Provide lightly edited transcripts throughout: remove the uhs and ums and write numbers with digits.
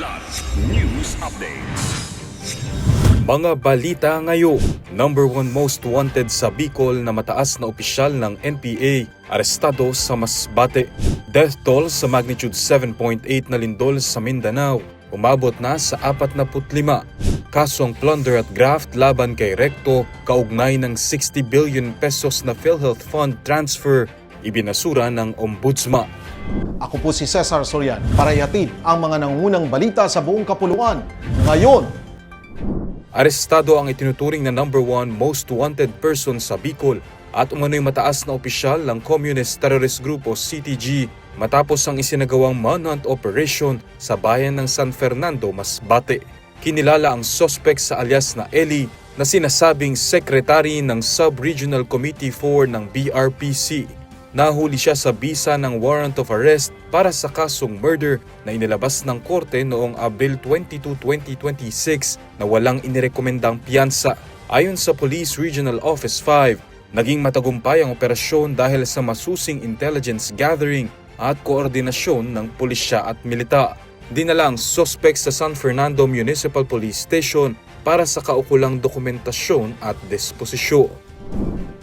Kidlat News Updates. Mga balita ngayon. Number 1 most wanted sa Bicol na mataas na opisyal ng NPA, arestado sa Masbate. Death toll sa magnitude 7.8 na lindol sa Mindanao, umabot na sa 45. Kasong plunder at graft laban kay Recto, kaugnay ng 60 billion pesos na PhilHealth Fund transfer, ibinasura ng Ombudsman. Ako po si Cesar Soriano para ihatid ang mga nangungunang balita sa buong kapuluan. Ngayon, Arestado ang itinuturing na number 1 most wanted person sa Bicol at umano'y mataas na opisyal ng Communist Terrorist Group o CTG matapos ang isinagawang manhunt operation sa bayan ng San Fernando, Masbate. Kinilala ang suspect sa alias na Eli na sinasabing secretary ng Sub-Regional Committee 4 ng BRPC. Nahuli siya sa bisa ng warrant of arrest para sa kasong murder na inilabas ng korte noong Abril 22, 2026 na walang inirekomendang piyansa. Ayon sa Police Regional Office 5, naging matagumpay ang operasyon dahil sa masusing intelligence gathering at koordinasyon ng pulisya at militar. Dinala ang suspect sa San Fernando Municipal Police Station para sa kaukulang dokumentasyon at disposisyon.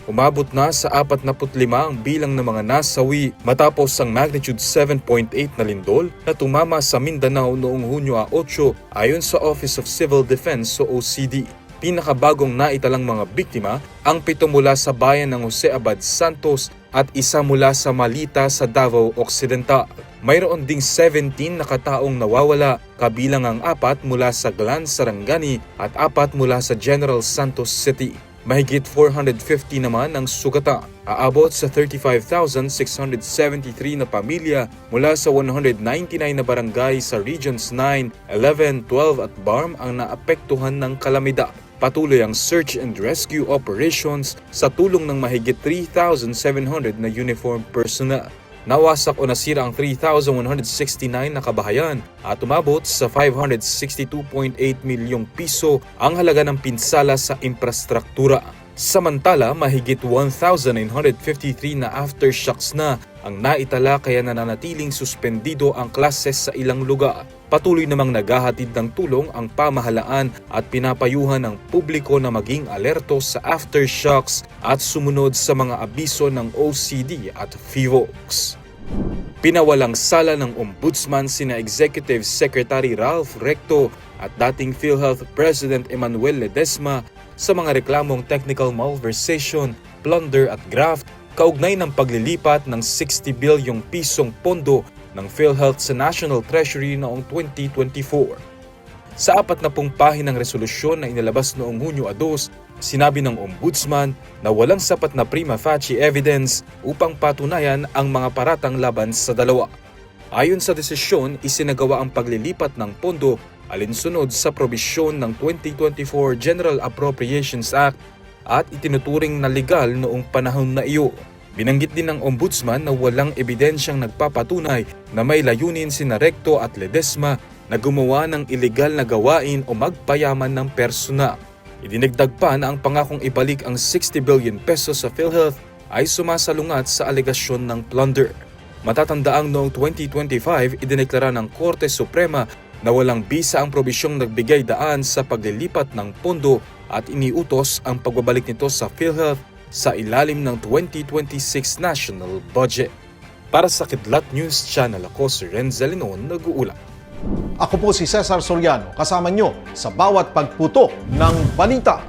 Umabot na sa 45 ang bilang ng mga nasawi matapos ang magnitude 7.8 na lindol na tumama sa Mindanao noong Hunyo 8 ayon sa Office of Civil Defense o OCD. Pinakabagong naitalang mga biktima ang 7 mula sa bayan ng Jose Abad Santos at 1 mula sa Malita sa Davao Occidental. Mayroon ding 17 na kataong nawawala, kabilang ang 4 mula sa Glan, Sarangani at 4 mula sa General Santos City. Mahigit 450 naman ang sugatan. Aabot sa 35,673 na pamilya mula sa 199 na barangay sa Regions 9, 11, 12 at BARM ang naapektuhan ng kalamidad. Patuloy ang search and rescue operations sa tulong ng mahigit 3,700 na uniformed personnel. Nawasak o nasira ang 3,169 na kabahayan at umabot sa 562.8 milyong piso ang halaga ng pinsala sa infrastruktura. Samantala, mahigit 1,953 na aftershocks na ang naitala kaya nananatiling suspendido ang klases sa ilang lugar. Patuloy namang naghahatid ng tulong ang pamahalaan at pinapayuhan ng publiko na maging alerto sa aftershocks at sumunod sa mga abiso ng OCD at PHIVOLCS. Pinawalang sala ng Ombudsman sina Executive Secretary Ralph Recto at dating PhilHealth President Emmanuel Ledesma sa mga reklamong technical malversation, plunder at graft kaugnay ng paglilipat ng 60 bilyong pisong pondo ng PhilHealth sa National Treasury noong 2024. Sa 40 pahinang resolusyon na inilabas noong Hunyo 2, sinabi ng Ombudsman na walang sapat na prima facie evidence upang patunayan ang mga paratang laban sa dalawa. Ayon sa desisyon, isinagawa ang paglilipat ng pondo alinsunod sa probisyon ng 2024 General Appropriations Act at itinuturing na legal noong panahon na iyo. Binanggit din ng Ombudsman na walang ebidensyang nagpapatunay na may layunin sina Recto at Ledesma na gumawa ng ilegal na gawain o magpayaman ng personal. Idinagdag pa na ang pangakong ibalik ang 60 billion pesos sa PhilHealth ay sumasalungat sa alegasyon ng plunder. Matatandaang noong 2025, idineklara ng Korte Suprema na walang bisa ang probisyong nagbigay daan sa paglilipat ng pondo at iniutos ang pagbabalik nito sa PhilHealth sa ilalim ng 2026 National Budget. Para sa Kidlat News Channel, ako si Renzel Linon, nag-uulat. ako po si Cesar Soriano, kasama nyo sa bawat pagputo ng balita.